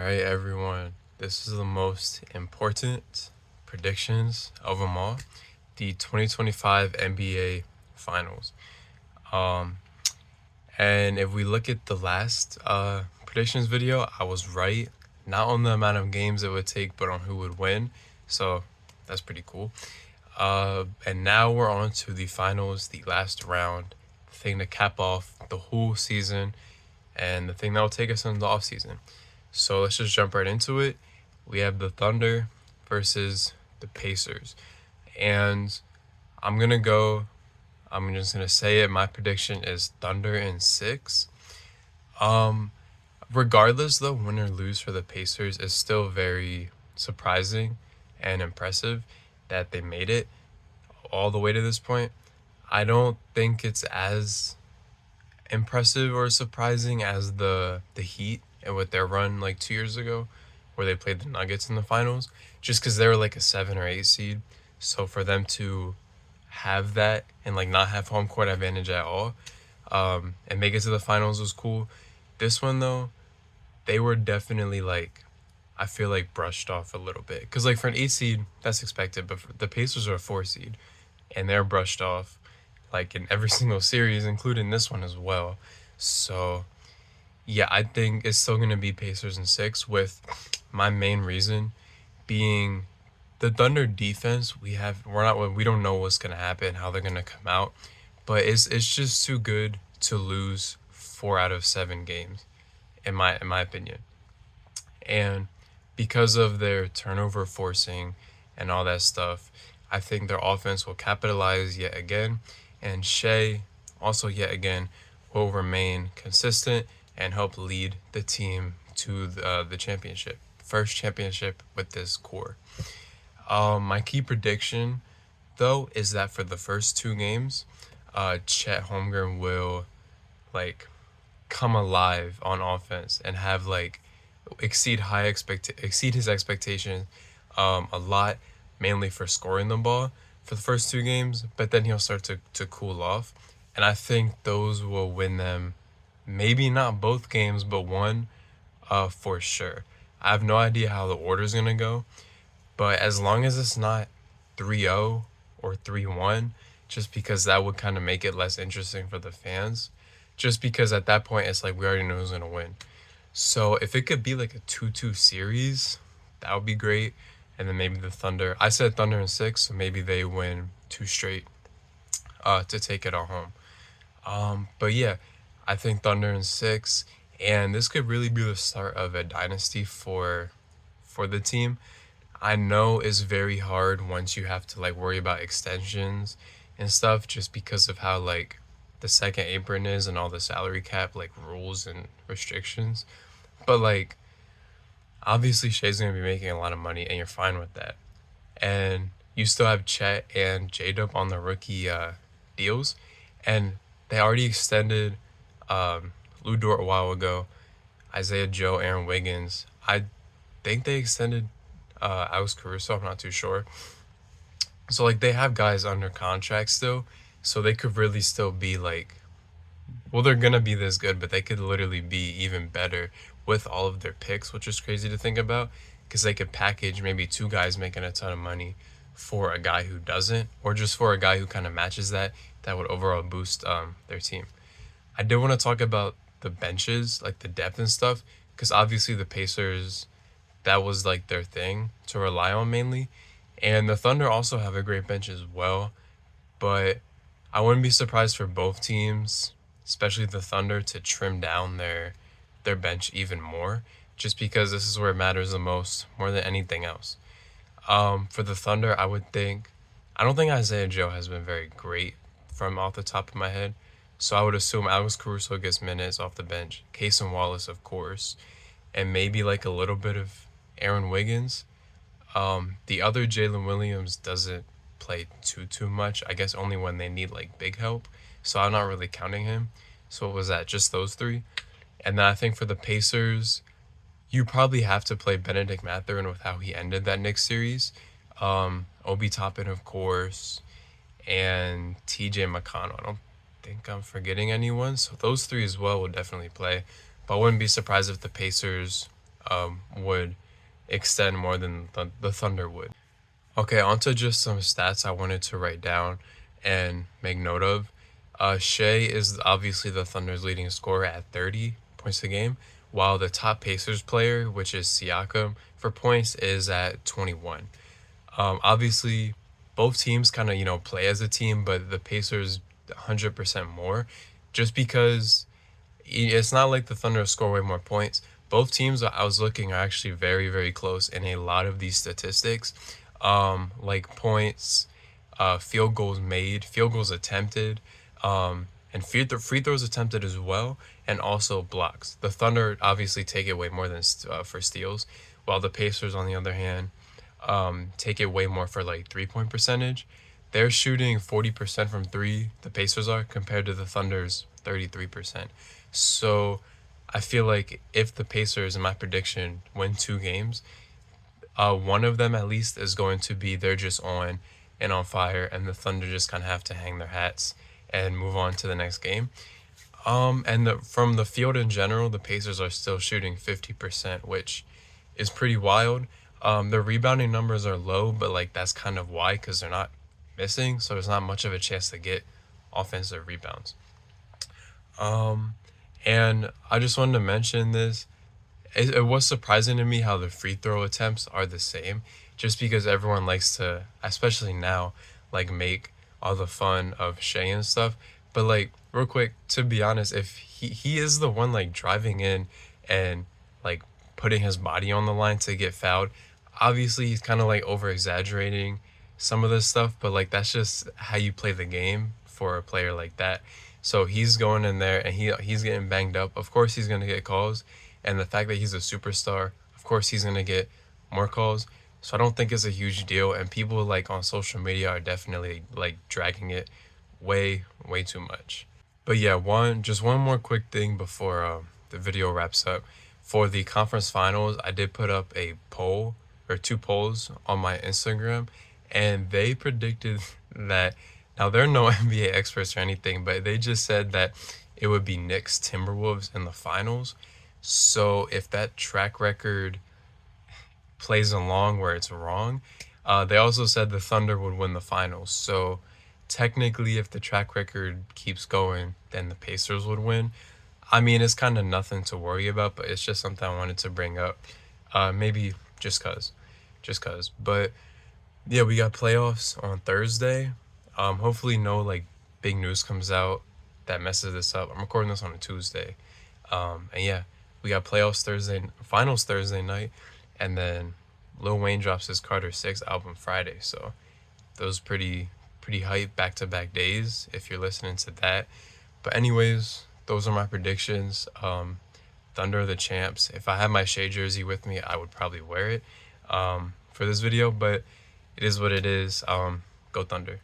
right, everyone. This is the most important predictions of them all. The 2025 NBA Finals. Um, and if we look at the last predictions video, I was right. Not on the amount of games it would take, but on who would win. So that's pretty cool. And now we're on to the finals, the last round, the thing to cap off the whole season, and the thing that will take us into the off season. So let's just jump right into it. We have the Thunder versus the Pacers. And I'm going to go, I'm just going to say it. My prediction is Thunder in 6. Um, Regardless, though, win or lose for the Pacers is still very surprising and impressive that they made it all the way to this point. I don't think it's as impressive or surprising as the Heat and with their run like 2 years ago, where they played the Nuggets in the finals, just because they were like a 7 or 8 seed. So for them to have that and like not have home court advantage at all, and make it to the finals was cool. This one though, they were definitely like, I feel like brushed off a little bit because like for an 8 seed that's expected, but the Pacers are a 4 seed, and they're brushed off like in every single series, including this one as well. So yeah, I think it's still gonna be Pacers in 6, with my main reason being the Thunder defense. We don't know what's gonna happen, how they're gonna come out, but it's just too good to lose 4 out of 7 games, in my opinion. And because of their turnover forcing and all that stuff, I think their offense will capitalize yet again, and Shea also yet again will remain consistent and help lead the team to the championship, first championship with this core. My key prediction, though, is that for the first 2 games, Chet Holmgren will like come alive on offense and have like exceed his expectations a lot, mainly for scoring the ball for the first 2 games, but then he'll start to cool off. And I think those will win them, maybe not both games, but one for sure. I have no idea how the order's gonna go, but as long as it's not 3-0 or 3-1, just because that would kind of make it less interesting for the fans. Just because at that point it's like we already know who's gonna win. So if it could be like a 2-2 series, that would be great. And then maybe the Thunder. I said Thunder in 6, so maybe they win 2 straight to take it all home. But yeah, I think Thunder in 6, and this could really be the start of a dynasty for the team. I know it's very hard once you have to like worry about extensions and stuff, just because of how like the second apron is and all the salary cap like rules and restrictions. But like obviously Shea's gonna be making a lot of money, and you're fine with that. And you still have Chet and J-Dub on the rookie deals, and they already extended Lou Dort a while ago, Isaiah Joe, Aaron Wiggins. I think they extended Alex Caruso. I'm not too sure. So like they have guys under contract still, so they could really still be like, well, they're gonna be this good, but they could literally be even better with all of their picks, which is crazy to think about, because they could package maybe 2 guys making a ton of money for a guy who doesn't, or just for a guy who kind of matches that. That would overall boost their team. I did want to talk about the benches, like the depth and stuff, because obviously the Pacers, that was like their thing to rely on mainly, and the Thunder also have a great bench as well. But I wouldn't be surprised for both teams, especially the Thunder, to trim down their bench even more, just because this is where it matters the most, more than anything else. For the Thunder, I don't think Isaiah Joe has been very great from off the top of my head. So I would assume Alex Caruso gets minutes off the bench, Cason Wallace, of course, and maybe like a little bit of Aaron Wiggins. The other Jalen Williams doesn't play too much. I guess only when they need like big help. So I'm not really counting him. So what was that? Just those three. And then I think for the Pacers, you probably have to play Benedict Mathurin with how he ended that Knicks series. Obi Toppin, of course, and TJ McConnell. I don't think I'm forgetting anyone. So those three as well will definitely play. But I wouldn't be surprised if the Pacers would extend more than the Thunder would. Okay, on to just some stats I wanted to write down and make note of. Shea is obviously the Thunder's leading scorer at 30 points a game, while the top Pacers player, which is Siakam, for points is at 21. Obviously, both teams kind of, play as a team, but the Pacers 100% more, just because it's not like the Thunder score way more points. Both teams I was looking are actually very, very close in a lot of these statistics, like points, field goals made, field goals attempted, and free throws attempted as well, and also blocks. The Thunder obviously take it way more than for steals, while the Pacers, on the other hand, take it way more for like 3-point percentage. They're shooting 40% from three, the Pacers are, compared to the Thunder's 33%. So I feel like if the Pacers, in my prediction, win 2 games, one of them at least is going to be they're just on and on fire, and the Thunder just kind of have to hang their hats and move on to the next game. And from the field in general, the Pacers are still shooting 50%, which is pretty wild. Their rebounding numbers are low, but like that's kind of why, because they're not missing, so there's not much of a chance to get offensive rebounds. And I just wanted to mention this. It was surprising to me how the free throw attempts are the same, just because everyone likes to, especially now, like make all the fun of Shea and stuff. But like real quick, to be honest, if he is the one like driving in and like putting his body on the line to get fouled, obviously he's kind of like over exaggerating some of this stuff, but like that's just how you play the game for a player like that. So he's going in there and he's getting banged up. Of course he's gonna get calls, and the fact that he's a superstar, of course he's gonna get more calls. So I don't think it's a huge deal, and people like on social media are definitely like dragging it way too much. But yeah, one more quick thing before the video wraps up. For the conference finals, I did put up a poll or 2 polls on my Instagram, and they predicted that, now they're no NBA experts or anything, but they just said that it would be Knicks Timberwolves in the finals. So if that track record plays along where it's wrong, they also said the Thunder would win the finals. So technically, if the track record keeps going, then the Pacers would win. I mean, it's kind of nothing to worry about, but it's just something I wanted to bring up. Maybe just cause. But yeah, we got playoffs on Thursday. Hopefully no like big news comes out that messes this up. I'm recording this on a Tuesday. And yeah, we got finals Thursday night, and then Lil Wayne drops his Carter 6 album Friday. So those pretty hype back-to-back days if you're listening to that. But anyways, those are my predictions. Thunder are the champs. If I had my Shea jersey with me, I would probably wear it for this video, but it is what it is. Go Thunder.